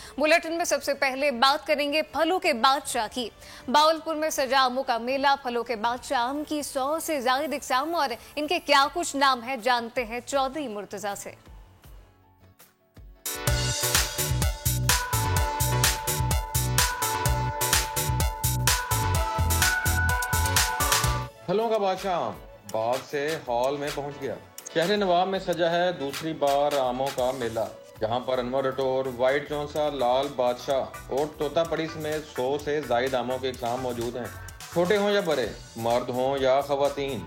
Bulletin में सबसे पहले बात करेंगे फलों के बादशाह की। बावलपुर में सजा आमों का मेला। फलों के बादशाह आम की 100 से ज्यादा इकसाम और इनके क्या कुछ नाम है, जानते हैं चौधरी मुर्तजा से। फलों का बादशाह आम बाग से हॉल में पहुंच गया। शहर नवाब में सजा है दूसरी बार आमों का मेला, जहां पर अनवर रटोर, व्हाइट चौंसा, लाल बादशाह और तोतापड़ी समेत 100 से जायद आमों के इकसाम मौजूद हैं। छोटे हों या बड़े, मर्द हों या खवातीन,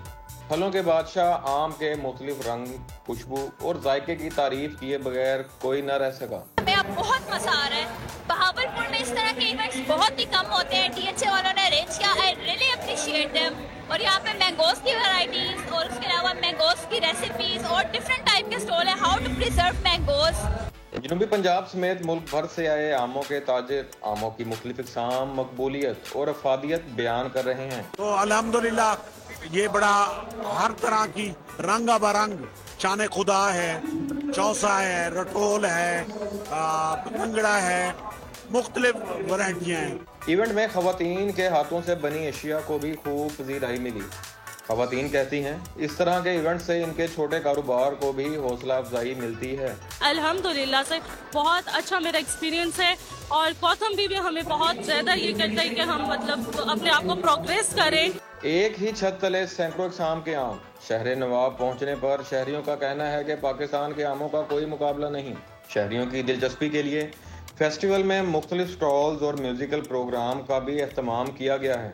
फलों के बादशाह आम के मुख्तलिफ रंग, खुशबू और जायके की तारीफ किए बगैर कोई न रह सका। हमें अब बहुत मजा आ रहा है। बहावलपुर में इस तरह के इवेंट्स बहुत ही कम होते हैं। डीएचए वालों ने अरेंज किया, आई रियली अप्रिशिएट देम। और यहाँ पे मैंगोज की वैरायटीज और उसके अलावा मैंगोज की रेसिपीज और डिफरेंट टाइप के स्टॉल है, हाउ टू प्रिजर्व मैंगोज। जनूबी पंजाब समेत मुल्क भर से आए आमों के ताजिर आमों की मुख्तलिफ इकसाम, मकबूलियत और अफादियत बयान कर रहे हैं। तो अल्हम्दुलिल्लाह ये बड़ा हर तरह की रंगा बरंग शान खुदा है, चौसा है, रटोल है, पतंगड़ा है, मुख्तलिफ वैरायटियाँ हैं। इवेंट में खवातीन के हाथों से बनी अशिया को भी खूब पजीराई मिली। खवातीन कहती हैं इस तरह के इवेंट से इनके छोटे कारोबार को भी हौसला अफजाई मिलती है। अल्हम्दुलिल्लाह से बहुत अच्छा मेरा एक्सपीरियंस है और गौतम भी हमें बहुत ज्यादा ये करता है कि हम मतलब अपने आप को प्रोग्रेस करें। एक ही छत तले सैकड़ों इकसाम के आम। शहर नवाब पहुंचने पर शहरियों का कहना है कि पाकिस्तान के आमों का कोई मुकाबला नहीं। शहरियों की दिलचस्पी के लिए फेस्टिवल में मुख्तलिफ स्टॉल्स और म्यूजिकल प्रोग्राम का भी एहतमाम किया गया है।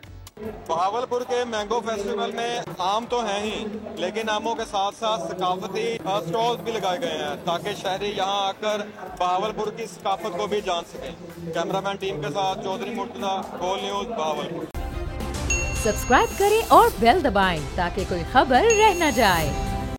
बहावलपुर के मैंगो फेस्टिवल में आम तो हैं ही, लेकिन आमों के साथ साथ सकाफती स्टॉल्स भी लगाए गए हैं ताकि शहरी यहाँ आकर बहावलपुर की सकाफत को भी जान सकें। कैमरामैन टीम के साथ चौधरी मुर्तजा, गोल न्यूज, बहावलपुर। सब्सक्राइब करें और बेल दबाएं ताकि कोई खबर रह न जाए।